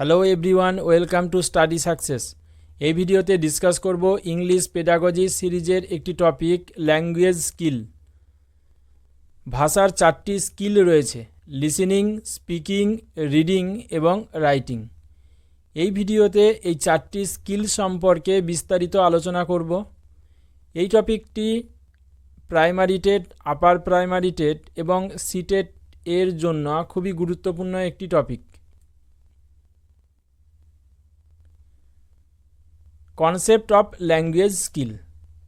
Hello everyone, welcome to study success. এই ভিডিওতে discuss করব ইংলিশ পেডাগজি সিরিজের একটি টপিক, ল্যাঙ্গুয়েজ স্কিল। ভাষার 4টি স্কিল রয়েছে: লিসেনিং, স্পিকিং, রিডিং এবং রাইটিং। এই ভিডিওতে এই 4টি স্কিল সম্পর্কে বিস্তারিত আলোচনা করব। এই টপিকটি primary TET, upper primary TET এবং সিটেট এর জন্য খুবই গুরুত্বপূর্ণ একটি topic. Concept of language skill.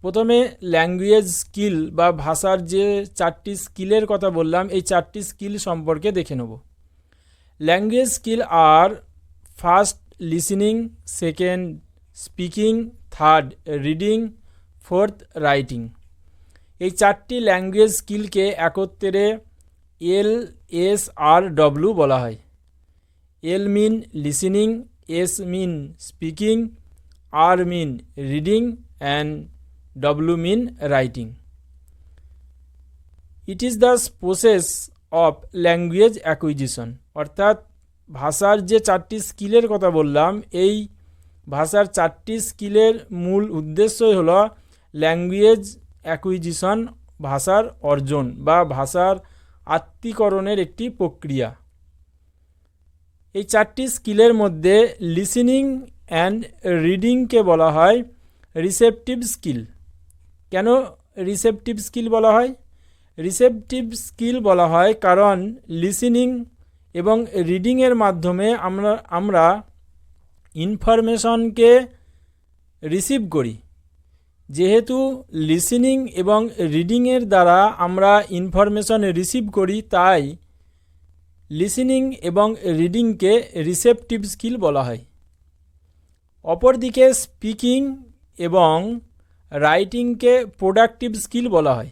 প্রথমে ল্যাঙ্গুয়েজ স্কিল বা ভাষার যে 4টি স্কিলের কথা বললাম, এই 4টি স্কিল সম্পর্কে দেখে নেব। Language skill are first listening, second speaking, third reading, fourth writing. এই 4টি ল্যাঙ্গুয়েজ স্কিলকে একত্রে LSRW বলা হয়। L mean listening, S mean speaking, R mean reading and W mean writing. It is the process of language acquisition. অর্থাৎ ভাষার যে 4টি স্কিলের কথা বললাম, এই ভাষার 4টি স্কিলের মূল উদ্দেশ্যই হলো ল্যাঙ্গুয়েজ অ্যাকুইজিশন, ভাষার অর্জন বা ভাষার আত্মীকরণের একটি প্রক্রিয়া। এই 4টি স্কিলের মধ্যে লিসেনিং অ্যান্ড রিডিংকে বলা হয় রিসেপটিভ স্কিল। কেন রিসেপটিভ স্কিল বলা হয়? রিসেপটিভ স্কিল বলা হয় কারণ লিসেনিং এবং রিডিংয়ের মাধ্যমে আমরা ইনফরমেশনকে রিসিভ করি। যেহেতু লিসেনিং এবং রিডিংয়ের দ্বারা আমরা ইনফরমেশন রিসিভ করি, তাই লিসেনিং এবং রিডিংকে রিসেপটিভ স্কিল বলা হয়। অপরদিকে স্পিকিং এবং রাইটিংকে প্রোডাক্টিভ স্কিল বলা হয়।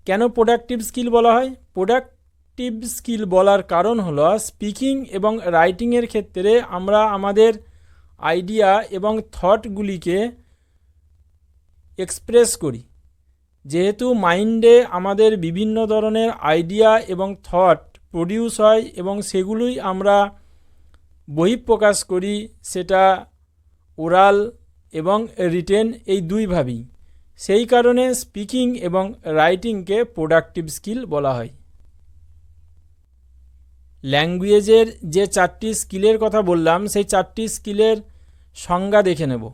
কেন প্রোডাক্টিভ স্কিল বলা হয়? প্রোডাক্টিভ স্কিল বলার কারণ হলো স্পিকিং এবং রাইটিংয়ের ক্ষেত্রে আমরা আমাদের আইডিয়া এবং থটগুলিকে এক্সপ্রেস করি। যেহেতু মাইন্ডে আমাদের বিভিন্ন ধরনের আইডিয়া এবং থট প্রডিউস হয় এবং সেগুলোই আমরা বহিঃপ্রকাশ করি, সেটা ওরাল এবং রিটেন এই দুইভাবেই। সেই কারণে স্পিকিং এবং রাইটিংকে প্রোডাক্টিভ স্কিল বলা হয়। ল্যাঙ্গুয়েজের যে 4টি স্কিলের কথা বললাম, সেই 4টি স্কিলের সংজ্ঞা দেখে নেব।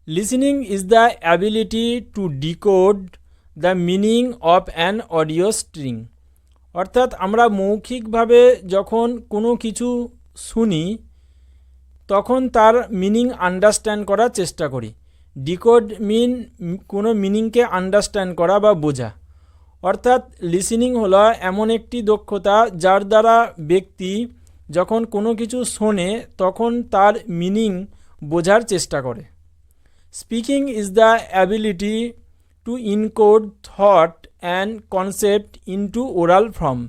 Listening is the ability to decode the meaning of an audio string. অর্থাৎ আমরা মৌখিকভাবে যখন কোনো কিছু শুনি, তখন তার মিনিং আন্ডারস্ট্যান্ড করার চেষ্টা করি। ডিকোড মিন কোনো মিনিংকে আন্ডারস্ট্যান্ড করা বা বোঝা। অর্থাৎ লিসেনিং হলো এমন একটি দক্ষতা যার দ্বারা ব্যক্তি যখন কোনো কিছু শোনে তখন তার মিনিং বোঝার চেষ্টা করে। Speaking is the ability to encode thought and concept into oral form.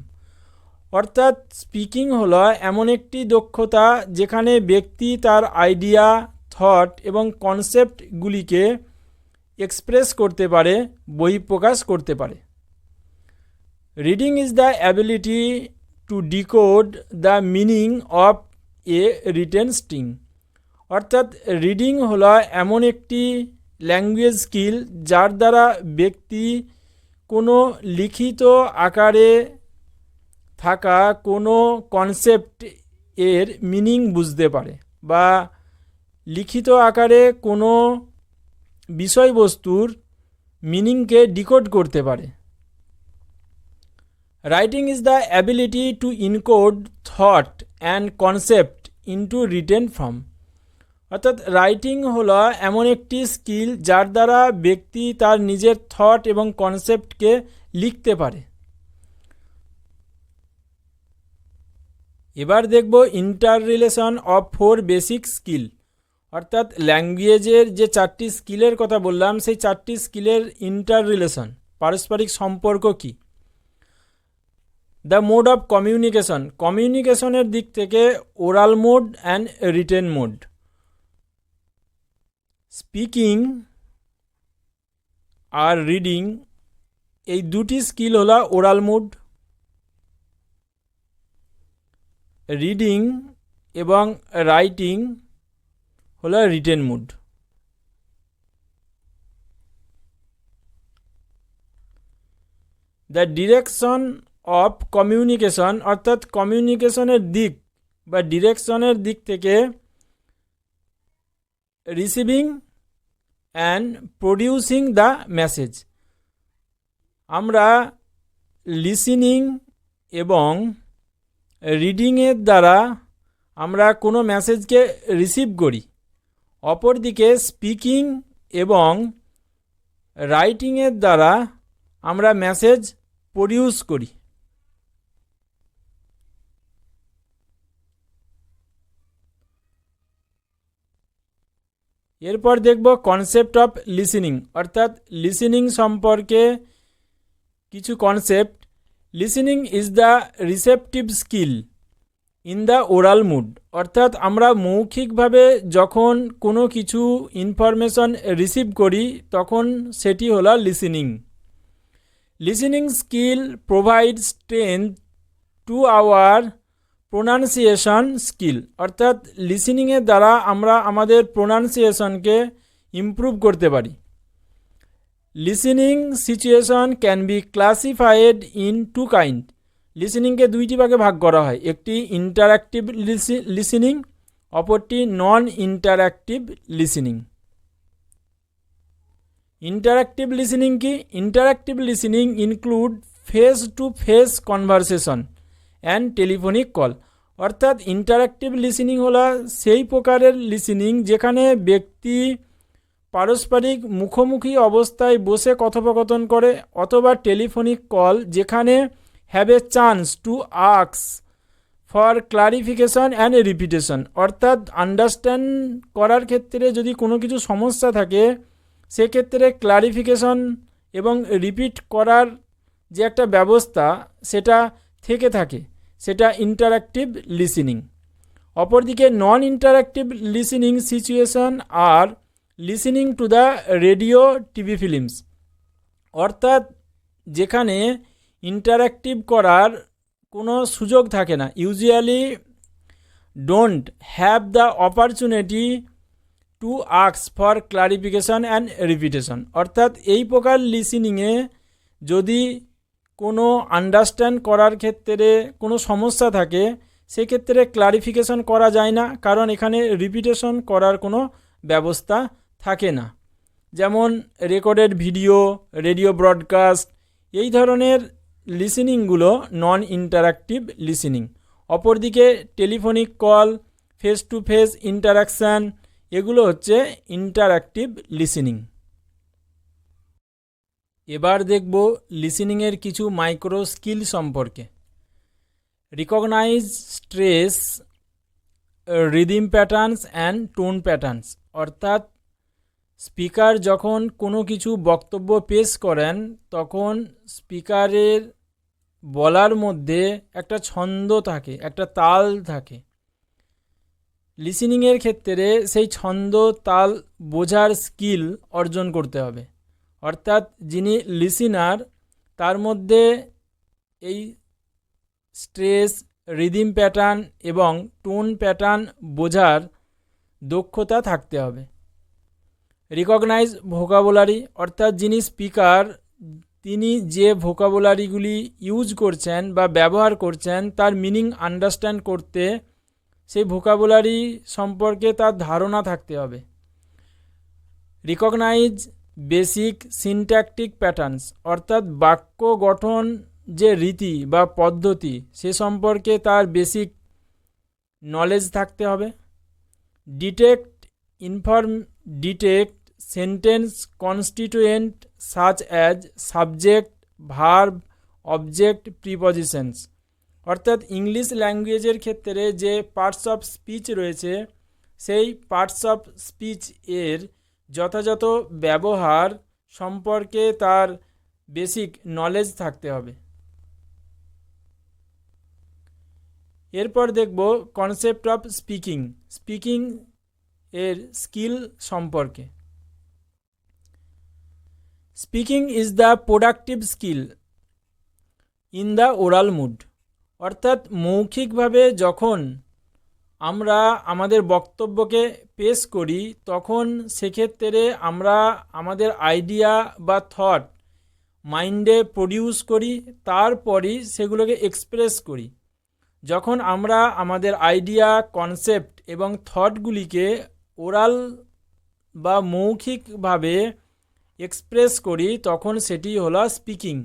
অর্থাৎ স্পিকিং হলো এমন একটি দক্ষতা যেখানে ব্যক্তি তার আইডিয়া, থট এবং কনসেপ্টগুলিকে এক্সপ্রেস করতে পারে, বহিঃপ্রকাশ করতে পারে। Reading is the ability to decode the meaning of A written string. অর্থাৎ রিডিং হলো এমন একটি ল্যাঙ্গুয়েজ স্কিল যার দ্বারা ব্যক্তি কোনো লিখিত আকারে থাকা কোনো কনসেপ্ট এর মিনিং বুঝতে পারে বা লিখিত আকারে কোনো বিষয়বস্তুর মিনিংকে ডিকোড করতে পারে। Writing is the ability to encode thought and concept into written form. অর্থাৎ রাইটিং হলো এমন একটি স্কিল যার দ্বারা ব্যক্তি তার নিজের থট এবং কনসেপ্টকে লিখতে পারে। এবার দেখব inter relation of 4 basic skill. অর্থাৎ ল্যাঙ্গুয়েজের যে 4টি স্কিলের কথা বললাম, সেই 4টি স্কিলের ইন্টার রিলেশন, পারস্পরিক সম্পর্ক কি। The mode of communication. কমিউনিকেশনের দিক থেকে oral mode and written mode. Speaking আর রিডিং এই দুটি স্কিল হলো ওরাল মোড। রিডিং এবং রাইটিং হলো written mode. The direction of communication অর্থাৎ কমিউনিকেশনের দিক বা ডিরেকশনের দিক থেকে receiving and producing the message. আমরা লিসেনিং এবং রিডিংয়ের দ্বারা আমরা কোনো মেসেজকে রিসিভ করি, অপরদিকে স্পিকিং এবং রাইটিংয়ের দ্বারা আমরা মেসেজ প্রডিউস করি। এরপর দেখব কনসেপ্ট অফ লিসেনিং অর্থাৎ লিসেনিং সম্পর্কে কিছু concept. Listening is the receptive skill in the oral mode অর্থাৎ আমরা মৌখিকভাবে যখন কোনো কিছু ইনফরমেশন রিসিভ করি তখন সেটি হলো listening. Listening skill provide strength to our pronunciation skill অর্থাৎ লিসেনিংয়ের দ্বারা আমরা আমাদের প্রোনাউন্সিয়েশনকে ইমপ্রুভ করতে পারি। Listening situation can be classified in two kind. লিসেনিংকে দুইটি ভাগে ভাগ করা হয়, একটি ইন্টারঅ্যাক্টিভ লিসেনিং, অপরটি non interactive listening. Interactive listening কি? Interactive listening include face to face conversation and telephonic call অর্থাৎ ইন্টারঅ্যাক্টিভ লিসেনিং হলো সেই প্রকারের লিসেনিং যেখানে ব্যক্তি পারস্পরিক মুখোমুখি অবস্থায় বসে কথোপকথন করে, অথবা টেলিফোনিক কল যেখানে have a chance to ask for clarification and repetition অর্থাৎ আন্ডারস্ট্যান্ড করার ক্ষেত্রে যদি কোনো কিছু সমস্যা থাকে সেক্ষেত্রে ক্লারিফিকেশন এবং রিপিট করার যে একটা ব্যবস্থা সেটা থেকে থাকে, সেটা ইন্টারঅ্যাক্টিভ লিসেনিং। অপরদিকে non interactive listening situation are listening to the radio TV films অর্থাৎ যেখানে ইন্টারঅ্যাক্টিভ করার কোনো সুযোগ থাকে না, usually don't have the opportunity to ask for clarification and repetition অর্থাৎ এই প্রকার লিসেনিংয়ে যদি কোনো আন্ডারস্ট্যান্ড করার ক্ষেত্রে কোনো সমস্যা থাকে সেক্ষেত্রে ক্লারিফিকেশন করা যায় না, কারণ এখানে রিপিটেশন করার কোনো ব্যবস্থা থাকে না। যেমন রেকর্ডেড ভিডিও, রেডিও ব্রডকাস্ট এই ধরনের লিসেনিংগুলো নন ইন্টারঅ্যাক্টিভ লিসেনিং। অপরদিকে telephonic call, face to face interaction এগুলো হচ্ছে ইন্টারঅ্যাক্টিভ লিসেনিং। এবার দেখব লিসেনিংয়ের কিছু মাইক্রো স্কিল সম্পর্কে। Recognise stress, rhythm patterns and tone patterns অর্থাৎ স্পিকার যখন কোনো কিছু বক্তব্য পেশ করেন তখন স্পিকারের বলার মধ্যে একটা ছন্দ থাকে, একটা তাল থাকে। লিসেনিংয়ের ক্ষেত্রে সেই ছন্দ তাল বোঝার স্কিল অর্জন করতে হবে, অর্থাৎ যিনি লিসেনার তার মধ্যে এই স্ট্রেস, রিদিম প্যাটার্ন এবং টোন প্যাটার্ন বোঝার দক্ষতা থাকতে হবে। রিকগনাইজ ভোকাবুলারি অর্থাৎ যিনি স্পিকার তিনি যে ভোকাবুলারিগুলি ইউজ করছেন বা ব্যবহার করছেন তার মিনিং আন্ডারস্ট্যান্ড করতে সেই ভোকাবুলারি সম্পর্কে তার ধারণা থাকতে হবে। রিকগনাইজ বেসিক সিনট্যাকটিক প্যাটার্নস অর্থাৎ বাক্য গঠন যে রীতি বা পদ্ধতি সে সম্পর্কে তার বেসিক নলেজ থাকতে হবে। Detect sentence constituent such as subject, verb, object, prepositions অর্থাৎ ইংলিশ ল্যাঙ্গুয়েজের ক্ষেত্রে যে পার্টস অফ স্পিচ রয়েছে সেই পার্টস অফ স্পিচ এর যথাযথ ব্যবহার সম্পর্কে তার বেসিক নলেজ থাকতে হবে। এরপর দেখব কনসেপ্ট অফ স্পিকিং এর স্কিল সম্পর্কে। Speaking is the productive skill in the oral mode অর্থাৎ মৌখিকভাবে যখন আমরা আমাদের বক্তব্যকে পেশ করি তখন সেক্ষেত্রে আমরা আমাদের আইডিয়া বা থট মাইন্ডে প্রডিউস করি, তারপরই সেগুলোকে এক্সপ্রেস করি। যখন আমরা আমাদের আইডিয়া, কনসেপ্ট এবং থটগুলিকে ওরাল বা মৌখিকভাবে এক্সপ্রেস করি তখন সেটি হলো স্পিকিং।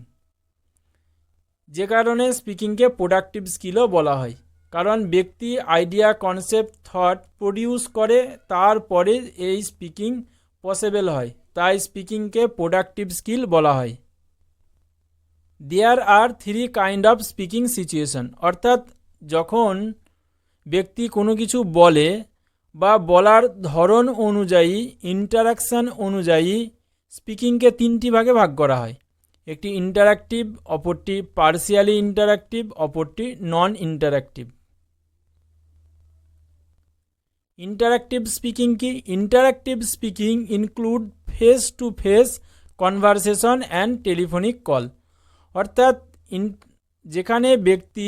যে কারণে স্পিকিংকে প্রোডাক্টিভ স্কিলও বলা হয়, কারণ ব্যক্তি আইডিয়া, কনসেপ্ট, থট প্রডিউস করে তারপরে এই স্পিকিং পসিবল হয়, তাই স্পিকিংকে প্রোডাক্টিভ স্কিল বলা হয়। দেয়ার আর 3 কাইন্ড অফ স্পিকিং সিচুয়েশন, অর্থাৎ যখন ব্যক্তি কোনো কিছু বলে বা বলার ধরন অনুযায়ী, ইন্টারাকশান অনুযায়ী স্পিকিংকে 3টি ভাগে ভাগ করা হয়। একটি ইন্টারাক্টিভ, অপরটি পার্সিয়ালি ইন্টারাক্টিভ, অপরটি নন ইন্টারাক্টিভ। ইন্টারাক্টিভ স্পিকিং কি? Interactive speaking include face to face conversation and telephonic call, অর্থাৎ যেখানে ব্যক্তি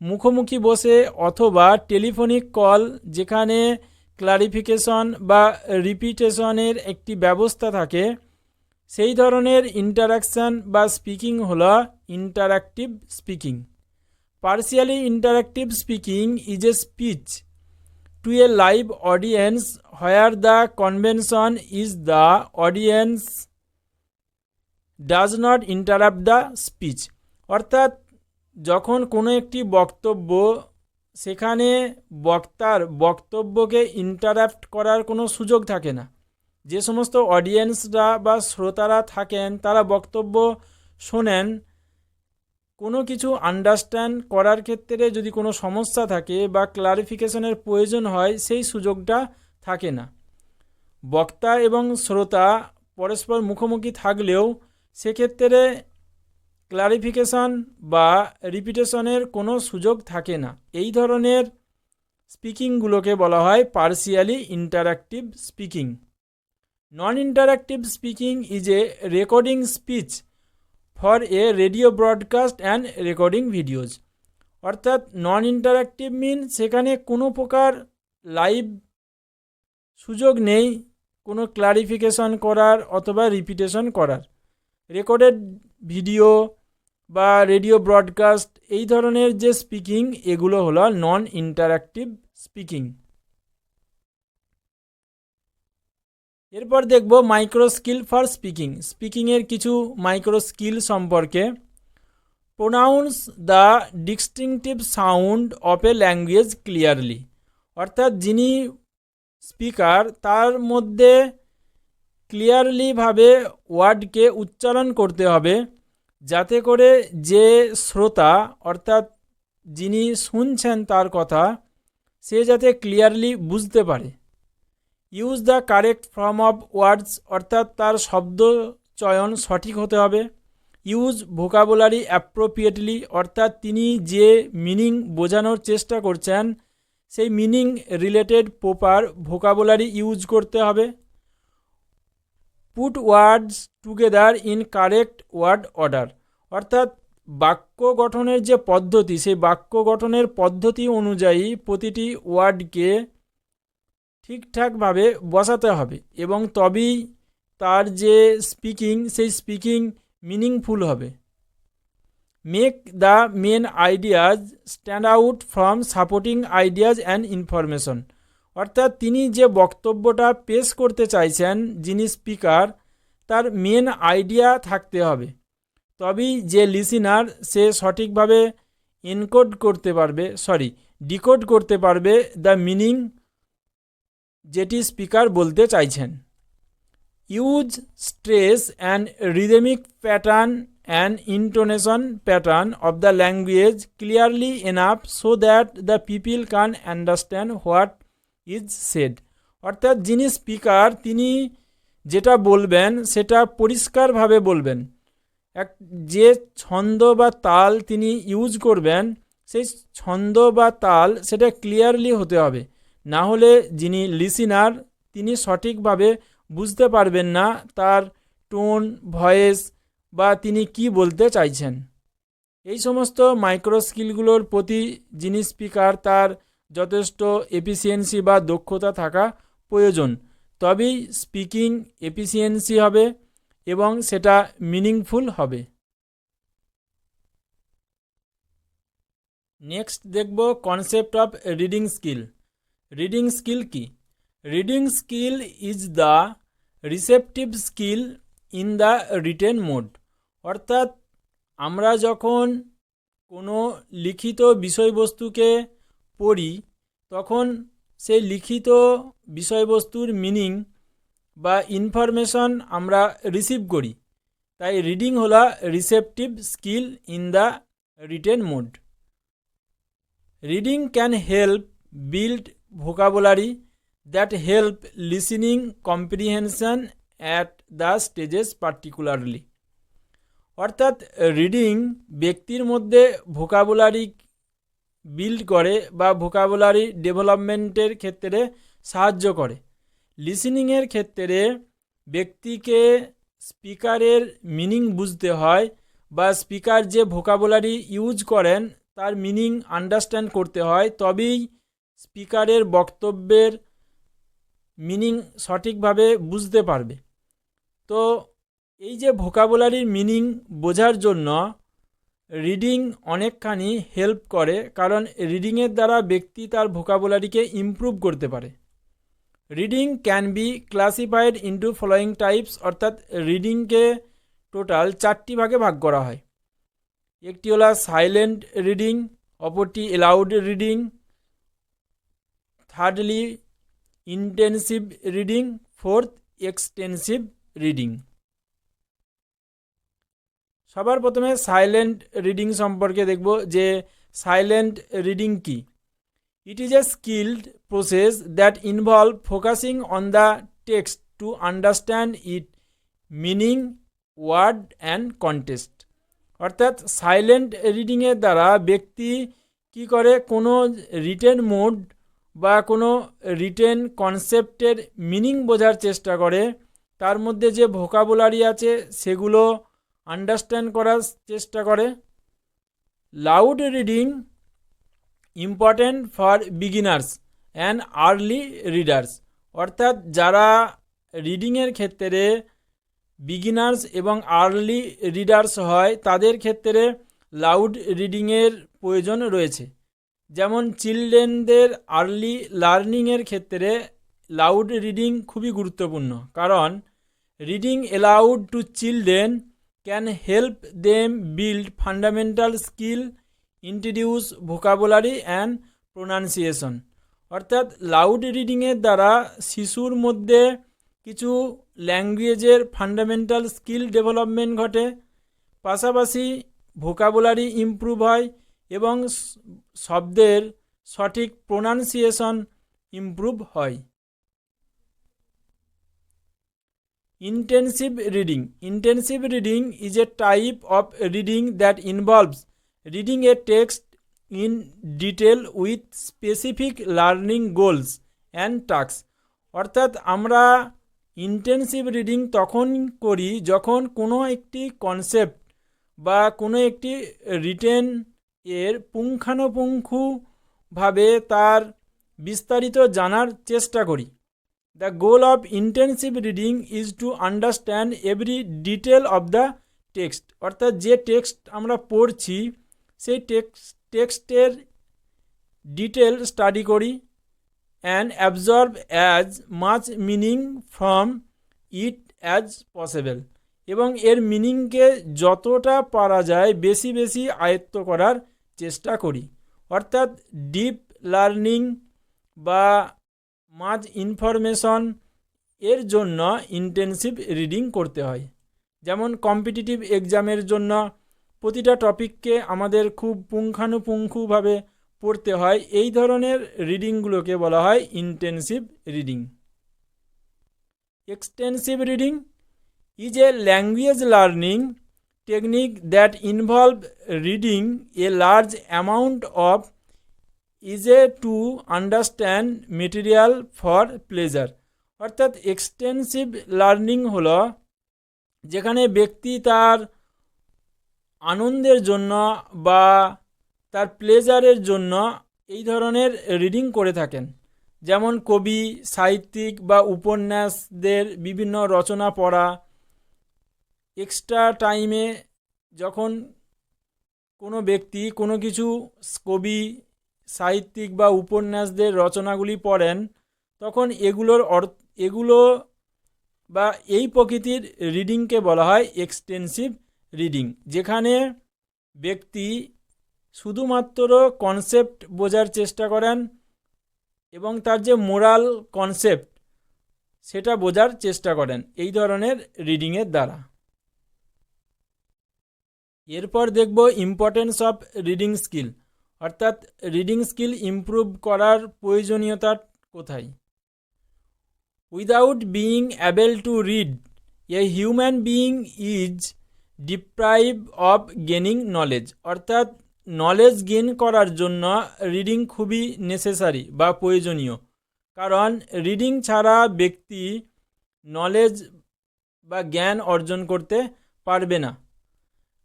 মুখোমুখি বসে অথবা টেলিফোনিক কল যেখানে ক্লারিফিকেশন বা রিপিটেশনের একটি ব্যবস্থা থাকে, সেই ধরনের ইন্টারাকশান বা স্পিকিং হলো interactive speaking. Partially interactive speaking is a speech to A live audience where the convention is the audience does not interrupt the speech, অর্থাৎ যখন কোনো একটি বক্তব্য, সেখানে বক্তার বক্তব্যকে ইন্টারাপ্ট করার কোনো সুযোগ থাকে না। যে সমস্ত অডিয়েন্সরা বা শ্রোতারা থাকেন তারা বক্তব্য শোনেন, কোনো কিছু আন্ডারস্ট্যান্ড করার ক্ষেত্রে যদি কোনো সমস্যা থাকে বা ক্লারিফিকেশনের প্রয়োজন হয়, সেই সুযোগটা থাকে না। বক্তা এবং শ্রোতা পরস্পর মুখোমুখি থাকলেও সেক্ষেত্রে ক্লারিফিকেশন বা রিপিটেশনের কোনো সুযোগ থাকে না। এই ধরনের স্পিকিংগুলোকে বলা হয় partially interactive speaking. Non interactive speaking is a recording speech for a radio broadcast and recording videos, অর্থাৎ নন ইন্টারাক্টিভ মিন সেখানে কোনো প্রকার লাইভ সুযোগ নেই কোনো ক্লারিফিকেশন করার অথবা রিপিটেশন করার। রেকর্ডেড ভিডিও বা রেডিও ব্রডকাস্ট এই ধরনের যে স্পিকিং, এগুলো হলো নন ইন্টারাক্টিভ স্পিকিং। এরপর দেখব মাইক্রো স্কিল ফর স্পিকিং। স্পিকিংয়ের কিছু মাইক্রো স্কিল সম্পর্কে। Pronounce the distinctive sound of A language clearly, অর্থাৎ যিনি স্পিকার তার মধ্যে ক্লিয়ারলিভাবে ওয়ার্ডকে উচ্চারণ করতে হবে, যাতে করে যে শ্রোতা অর্থাৎ যিনি শুনছেন তার কথা, সে যাতে ক্লিয়ারলি বুঝতে পারে। Use the correct form of words, অর্থাৎ তার শব্দ চয়ন সঠিক হতে হবে। ইউজ ভোকাবুলারি অ্যাপ্রোপ্রিয়েটলি, অর্থাৎ তিনি যে মিনিং বোঝানোর চেষ্টা করছেন সেই meaning related proper vocabulary use করতে হবে। Put words together in correct word order, অর্থাৎ বাক্য গঠনের যে পদ্ধতি, সেই বাক্য গঠনের পদ্ধতি অনুযায়ী প্রতিটি ওয়ার্ডকে ঠিকঠাকভাবে বসাতে হবে এবং তবেই তার যে স্পিকিং, সেই স্পিকিং মিনিংফুল হবে। Make the main ideas stand out from supporting ideas and information, অর্থাৎ তিনি যে বক্তব্যটা পেশ করতে চাইছেন, যিনি স্পিকার, তার মেন আইডিয়া থাকতে হবে, তবেই যে লিসিনার সে সঠিকভাবে ডিকোড করতে পারবে দ্য মিনিং যেটি স্পিকার বলতে চাইছেন। Use stress and rhythmic pattern and intonation pattern of the language clearly enough so that the people can understand what is said, অর্থাৎ যিনি স্পিকার তিনি যেটা বলবেন সেটা পরিষ্কারভাবে বলবেন। যে ছন্দ বা তাল তিনি ইউজ করবেন, সেই ছন্দ বা তাল সেটা ক্লিয়ারলি হতে হবে, না হলে যিনি লিসিনার তিনি সঠিকভাবে বুঝতে পারবেন না তার টোন, ভয়েস বা তিনি কি বলতে চাইছেন। এই সমস্ত মাইক্রো স্কিলগুলোর প্রতি যিনি স্পিকার তার যথেষ্ট এফিসিয়েন্সি বা দক্ষতা থাকা প্রয়োজন, তবেই স্পিকিং এফিসিয়েন্সি হবে এবং সেটা মিনিংফুল হবে। নেক্সট দেখব concept of reading skill. Reading skill কি? Reading skill is the receptive skill in the written mode. অর্থাৎ আমরা যখন কোনো লিখিত বিষয়বস্তুকে পড়ি তখন সেই লিখিত বিষয়বস্তুর মিনিং বা ইনফরমেশন আমরা রিসিভ করি। তাই রিডিং হলো receptive skill in the written mode. Reading can help build vocabulary that help listening comprehension at the stages particularly. অর্থাৎ রিডিং ব্যক্তির মধ্যে ভোকাবুলারি বিল্ড করে বা ভোকাবুলারি ডেভেলপমেন্টের ক্ষেত্রে সাহায্য করে। লিসেনিংয়ের ক্ষেত্রে ব্যক্তিকে স্পিকারের মিনিং বুঝতে হয় বা স্পিকার যে ভোকাবুলারি ইউজ করেন তার মিনিং আন্ডারস্ট্যান্ড করতে হয়, তবেই স্পিকারের বক্তব্যের মিনিং সঠিকভাবে বুঝতে পারবে। তো এই যে ভোকাবুলারির মিনিং বোঝার জন্য রিডিং অনেকখানি হেল্প করে, কারণ রিডিংয়ের দ্বারা ব্যক্তি তার ভোকাবুলারিকে ইমপ্রুভ করতে পারে। Reading can be classified into following types. অর্থাৎ রিডিংকে টোটাল 4টি ভাগে ভাগ করা হয়। একটি হলো সাইলেন্ট রিডিং, অপরটি allowed reading, thirdly intensive reading, fourth extensive reading. সবার প্রথমে সাইলেন্ট রিডিং সম্পর্কে দেখব যে সাইলেন্ট রিডিং কি। It is a skilled process that involve focusing on the text to understand it meaning, word and context. অর্থাৎ silent রিডিংয়ের দ্বারা ব্যক্তি কি করে, কোনো রিটেন মোড বা কোনো রিটেন কনসেপ্টের মিনিং বোঝার চেষ্টা করে, তার মধ্যে যে ভোকাবুলারি আছে সেগুলো আন্ডারস্ট্যান্ড করার চেষ্টা করে। Loud reading important for beginners and early readers. অর্থাৎ যারা রিডিংয়ের ক্ষেত্রে বিগিনার্স এবং আর্লি রিডার্স হয় তাদের ক্ষেত্রে লাউড রিডিংয়ের প্রয়োজন রয়েছে। যেমন চিলড্রেনদের আর্লি লার্নিংয়ের ক্ষেত্রে লাউড রিডিং খুবই গুরুত্বপূর্ণ, কারণ reading allowed two children can help them build fundamental skill, introduce vocabulary and pronunciation. অর্থাৎ লাউড রিডিংয়ের দ্বারা শিশুর মধ্যে কিছু ল্যাঙ্গুয়েজের ফান্ডামেন্টাল স্কিল ডেভেলপমেন্ট ঘটে, পাশাপাশি ভোকাবুলারি ইমপ্রুভ হয় এবং শব্দের সঠিক প্রোনাউন্সিয়েশন ইমপ্রুভ হয়। Intensive reading. Intensive reading is a type of reading that involves reading a text in detail with specific learning goals and tasks. অর্থাৎ আমরা ইন্টেন্সিভ রিডিং তখন করি যখন কোনো একটি কনসেপ্ট বা কোনো একটি রিটেন এর পুঙ্খানুপুঙ্খভাবে তার বিস্তারিত জানার চেষ্টা করি। The goal of intensive reading is to understand every detail of the text. অর্থাৎ যে টেক্সট আমরা পড়ছি সেই টেক্সটের ডিটেল স্টাডি করি and absorb as much meaning from it as possible. এবং এর মিনিংকে যতটা পারা যায় বেশি বেশি আয়ত্ত করার চেষ্টা করি। অর্থাৎ ডিপ লার্নিং বা মাঝ ইনফরমেশন এর জন্য ইন্টেন্সিভ রিডিং করতে হয়। যেমন কম্পিটিটিভ এক্সামের জন্য প্রতিটা টপিককে আমাদের খুব পুঙ্খানুপুঙ্খভাবে পড়তে হয়, এই ধরনের রিডিংগুলোকে বলা হয় intensive reading. Extensive reading is a language learning technique that involve reading a large amount of ইজে to understand material for pleasure. অর্থাৎ এক্সটেন্সিভ লার্নিং হলো যেখানে ব্যক্তি তার আনন্দের জন্য বা তার প্লেজারের জন্য এই ধরনের রিডিং করে থাকেন, যেমন কবি, সাহিত্যিক বা উপন্যাসদের বিভিন্ন রচনা পড়া। এক্সট্রা টাইমে যখন কোনো ব্যক্তি কোনো কিছু কবি, সাহিত্যিক বা উপন্যাসদের রচনাগুলি পড়েন, তখন এগুলো বা এই প্রকৃতির রিডিংকে বলা হয় এক্সটেন্সিভ রিডিং, যেখানে ব্যক্তি শুধুমাত্র কনসেপ্ট বোঝার চেষ্টা করেন এবং তার যে মোরাল কনসেপ্ট সেটা বোঝার চেষ্টা করেন এই ধরনের রিডিংয়ের দ্বারা। এরপর দেখব ইম্পর্টেন্স অফ রিডিং স্কিল, অর্থাৎ রিডিং স্কিল ইমপ্রুভ করার প্রয়োজনীয়তা কোথায়। Without being able to read, a human being is deprive of gaining knowledge, অর্থাৎ নলেজ গেইন করার জন্য রিডিং খুবই নেসেসারি বা প্রয়োজনীয়, কারণ রিডিং ছাড়া ব্যক্তি নলেজ বা জ্ঞান অর্জন করতে পারবে না।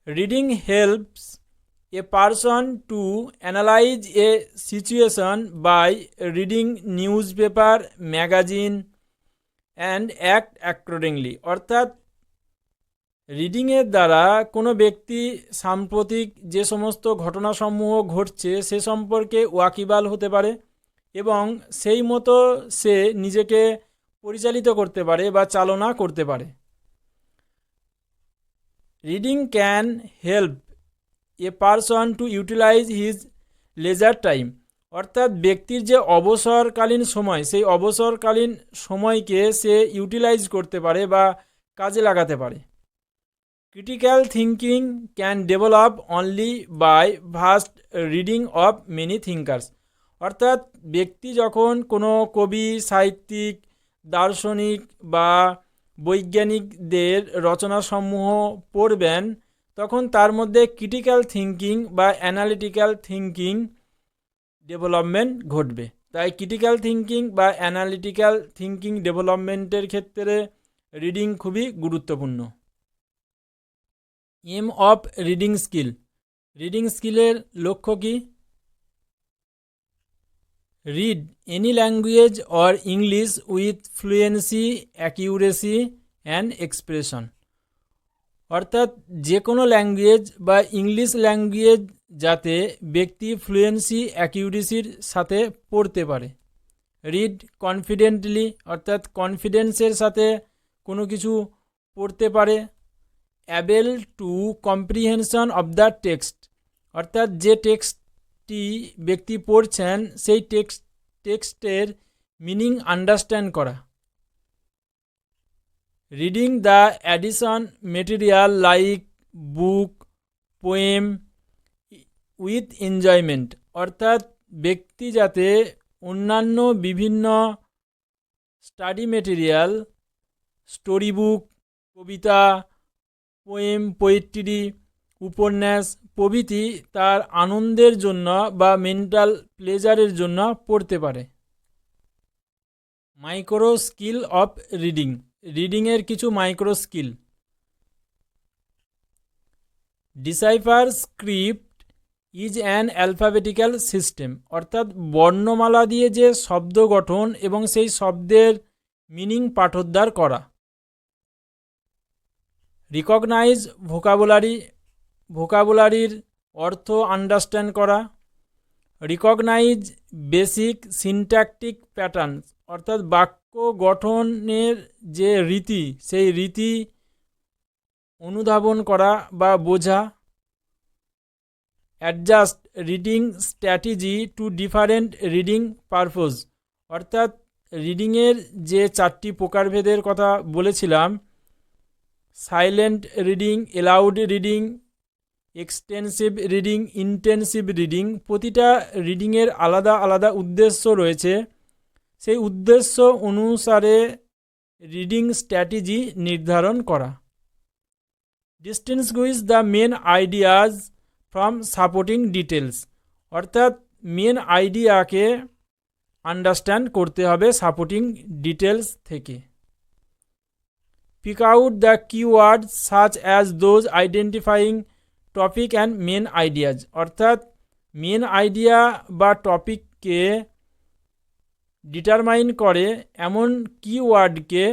Reading helps a person to analyse a situation by reading newspaper, magazine and act accordingly, অর্থাৎ রিডিংয়ের দ্বারা কোনো ব্যক্তি সাম্প্রতিক যে সমস্ত ঘটনাসমূহ ঘটছে সে সম্পর্কে ওয়াকিবহাল হতে পারে এবং সেই মতো সে নিজেকে পরিচালিত করতে পারে বা চালনা করতে পারে। Reading can help a person to utilise his leisure time, অর্থাৎ ব্যক্তির যে অবসরকালীন সময় সেই অবসরকালীন সময়কে সে ইউটিলাইজ করতে পারে বা কাজে লাগাতে পারে। Critical thinking can develop only by vast reading of many thinkers, অর্থাৎ ব্যক্তি যখন কোনো কবি, সাহিত্যিক, দার্শনিক বা বৈজ্ঞানিকদের রচনাসমূহ পড়বেন তখন তার মধ্যে ক্রিটিক্যাল থিঙ্কিং বা অ্যানালিটিক্যাল থিঙ্কিং ডেভেলপমেন্ট ঘটবে। তাই ক্রিটিক্যাল থিঙ্কিং বা অ্যানালিটিক্যাল থিঙ্কিং ডেভেলপমেন্টের ক্ষেত্রে রিডিং খুবই গুরুত্বপূর্ণ। Aim of reading skill, reading স্কিলের লক্ষ্য কী? Read any language or English with fluency, accuracy and expression, অর্থাৎ যে কোনো ল্যাঙ্গুয়েজ বা ইংলিশ ল্যাঙ্গুয়েজ যাতে ব্যক্তি ফ্লুয়েন্সি, অ্যাকিউরেসির সাথে পড়তে পারে। রিড কনফিডেন্টলি, অর্থাৎ কনফিডেন্সের সাথে কোনো কিছু পড়তে পারে। Able to comprehension of the text, অর্থাৎ যে টেক্সটটি ব্যক্তি পড়ছেন সেই টেক্সটের মিনিং আন্ডারস্ট্যান্ড করা। Reading the addition material like book, poem with enjoyment, অর্থাৎ ব্যক্তি যাতে অন্যান্য বিভিন্ন স্টাডি মেটেরিয়াল, স্টোরি বুক, কবিতা, পোয়েম, পোয়েট্রি, উপন্যাস প্রভৃতি তার আনন্দের জন্য বা মেন্টাল প্লেজারের জন্য পড়তে পারে। মাইক্রো স্কিল অফ রিডিং, রিডিংয়ের কিছু micro skill. Decipher script is an alphabetical system, অর্থাৎ বর্ণমালা দিয়ে যে শব্দ গঠন এবং সেই শব্দের মিনিং পাঠোদ্ধার করা। রিকগনাইজ ভোকাবুলারি, ভোকাবুলারির অর্থ আন্ডারস্ট্যান্ড করা। রিকগনাইজ বেসিক সিনট্যাকটিক প্যাটার্ন, অর্থাৎ বাক্য গঠনের যে রীতি সেই রীতি অনুধাবন করা বা বোঝা। Adjust reading strategy to different reading purpose, অর্থাৎ রিডিংয়ের যে 4টি প্রকারভেদের কথা বলেছিলাম, silent reading, allowed reading, extensive reading, intensive reading, প্রতিটা রিডিংয়ের আলাদা আলাদা উদ্দেশ্য রয়েছে। সেই উদ্দেশ্য অনুসারে রিডিং স্ট্র্যাটেজি নির্ধারণ করা। Distinguish the main ideas from supporting details, অর্থাৎ মেন আইডিয়াকে আন্ডারস্ট্যান্ড করতে হবে সাপোর্টিং ডিটেলস থেকে। Pick out the keywords such as those identifying topic and main ideas, অর্থাৎ মেন আইডিয়া বা টপিককে ডিটারমাইন করে এমন কিওয়ার্ডকে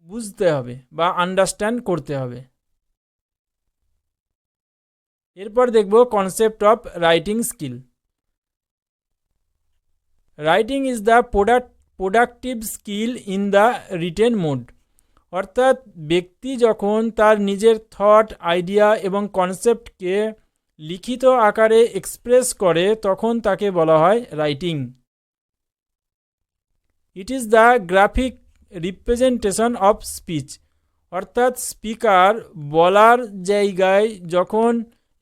বুঝতে হবে বা আন্ডারস্ট্যান্ড করতে হবে। এরপর দেখব concept of writing skill. Writing is the productive skill in the written mode. অর্থাৎ ব্যক্তি যখন তার নিজের থট, আইডিয়া এবং কনসেপ্টকে লিখিত আকারে এক্সপ্রেস করে তখন তাকে বলা হয় writing. It is the graphic representation of speech. অর্থাৎ স্পিকার বলার জায়গায় যখন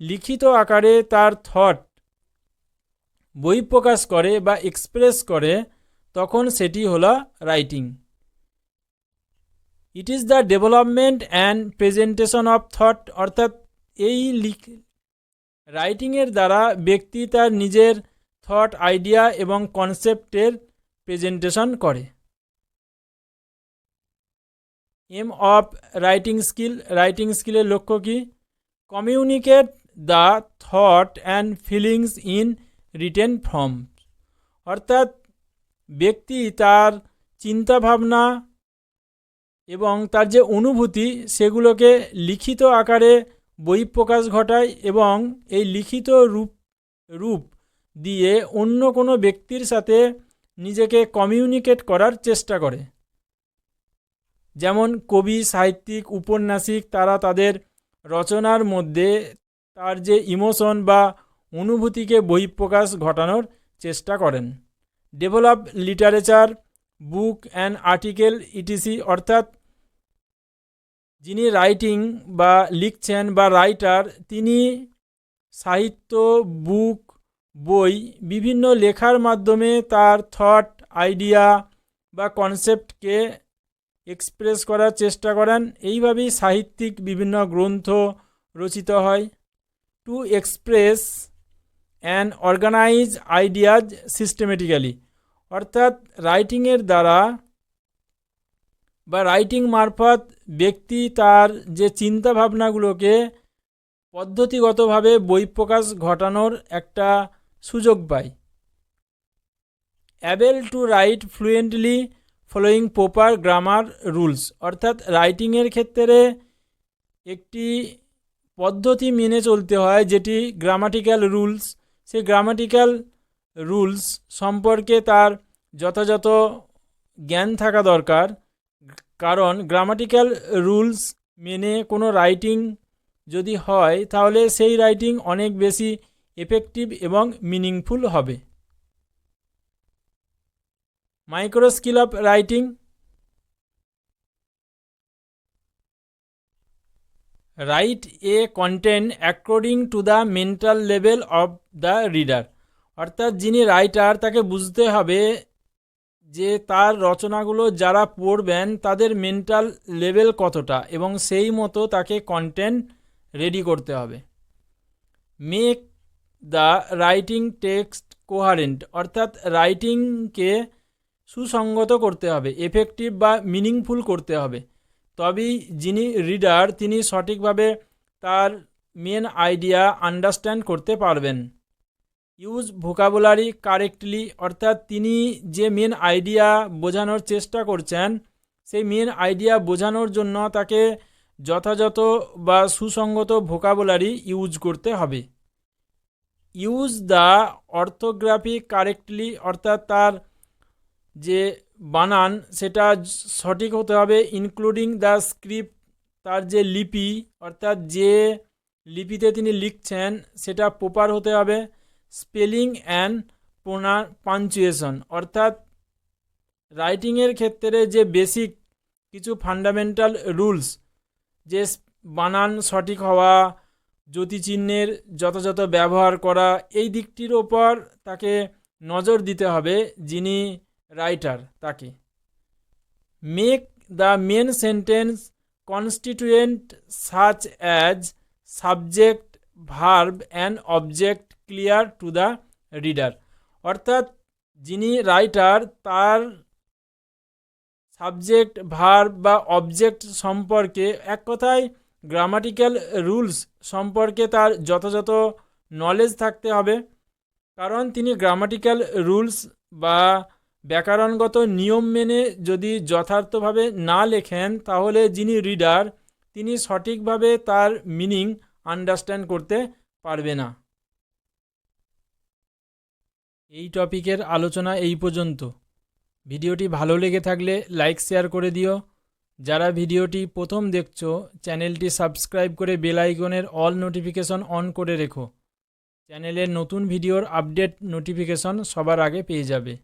লিখিত আকারে তার থট বহিঃপ্রকাশ করে বা এক্সপ্রেস করে তখন সেটি হলো writing. It is the development and presentation of thought. অর্থাৎ এই রাইটিংয়ের দ্বারা ব্যক্তি তার নিজের থট, আইডিয়া এবং কনসেপ্টের প্রেজেন্টেশন করে। Aim of writing skill. Writing স্কিলের লক্ষ্য কি? Communicate the thought and feelings in written form. অর্থাৎ ব্যক্তি তার চিন্তাভাবনা এবং তার যে অনুভূতি সেগুলোকে লিখিত আকারে বহিঃপ্রকাশ ঘটায় এবং এই লিখিত রূপ দিয়ে অন্য কোনো ব্যক্তির সাথে নিজেকে কমিউনিকেট করার চেষ্টা করে। যেমন কবি, সাহিত্যিক, উপন্যাসিক তারা তাদের রচনার মধ্যে তার যে ইমোশন বা অনুভূতিকে বহিঃপ্রকাশ ঘটানোর চেষ্টা করেন। Develop literature, book and article etc. অর্থাৎ যিনি রাইটিং বা লিখছেন বা রাইটার তিনি সাহিত্য, বুক, বই বিভিন্ন লেখার মাধ্যমে তার থট, আইডিয়া বা কনসেপ্টকে এক্সপ্রেস করার চেষ্টা করেন। এইভাবেই সাহিত্যিক বিভিন্ন গ্রন্থ রচিত হয়। To express and organise ideas systematically. অর্থাৎ রাইটিংয়ের দ্বারা বা রাইটিং মারফত ব্যক্তি তার যে চিন্তাভাবনাগুলোকে পদ্ধতিগতভাবে বহিঃপ্রকাশ ঘটানোর একটা সুযোগ পায়। Able to right fluently following proper grammar rules. অর্থাৎ রাইটিংয়ের ক্ষেত্রে একটি পদ্ধতি মেনে চলতে হয় যেটি গ্রামাটিক্যাল রুলস। সেই গ্রামাটিক্যাল রুলস সম্পর্কে তার যথাযথ জ্ঞান থাকা দরকার, কারণ গ্রামাটিক্যাল রুলস মেনে কোনো রাইটিং যদি হয় তাহলে সেই রাইটিং অনেক বেশি এফেক্টিভ এবং মিনিংফুল হবে। Micro skill of writing. Write a content according to the mental level of the reader. অর্থাৎ যিনি রাইটার তাকে বুঝতে হবে যে তার রচনাগুলো যারা পড়বেন তাদের মেন্টাল লেভেল কতটা এবং সেই মতো তাকে কন্টেন্ট রেডি করতে হবে। Make the writing text কোহারেন্ট। অর্থাৎ রাইটিংকে সুসংগত করতে হবে, এফেক্টিভ বা মিনিংফুল করতে হবে, তবেই যিনি রিডার তিনি সঠিকভাবে তার মেন আইডিয়া আন্ডারস্ট্যান্ড করতে পারবেন। Use vocabulary correctly. অর্থাৎ তিনি যে মেন আইডিয়া বোঝানোর চেষ্টা করছেন সেই মেন আইডিয়া বোঝানোর জন্য তাকে যথাযথ বা সুসংগত ভোকাবুলারি ইউজ করতে হবে। Use the orthography correctly. অর্থাৎ তার যে বানান সেটা সঠিক হতে হবে। Including the script. তার যে লিপি অর্থাৎ যে লিপিতে তিনি লিখছেন সেটা প্রপার হতে হবে। Spelling and punctuation. অর্থাৎ রাইটিংয়ের ক্ষেত্রে যে বেসিক কিছু ফান্ডামেন্টাল রুলস, যে বানান সঠিক হওয়া, জ্যোতিচিহ্নের যথাযথ ব্যবহার করা, এই দিকটির ওপর তাকে নজর দিতে হবে যিনি রাইটার তাকে। Make the main sentence constituent such as subject, verb and object clear to the reader. অর্থাৎ যিনি রাইটার তার সাবজেক্ট, ভার্ব বা অবজেক্ট সম্পর্কে, এক কথায় গ্রামাটিক্যাল রুলস সম্পর্কে তার যথাযথ নলেজ থাকতে হবে, কারণ তিনি গ্রামাটিক্যাল রুলস বা ব্যাকরণগত নিয়ম মেনে যদি যথার্থভাবে না লেখেন তাহলে যিনি রিডার তিনি সঠিকভাবে তার মিনিং আন্ডারস্ট্যান্ড করতে পারবে না। এই টপিকের আলোচনা এই পর্যন্ত। ভিডিওটি ভালো লেগে থাকলে লাইক শেয়ার করে দিও। যারা ভিডিওটি প্রথম দেখছো চ্যানেলটি সাবস্ক্রাইব করে বেল আইকনের অল নোটিফিকেশন অন করে রেখো। চ্যানেলের নতুন ভিডিওর আপডেট নোটিফিকেশন সবার আগে পেয়ে যাবে।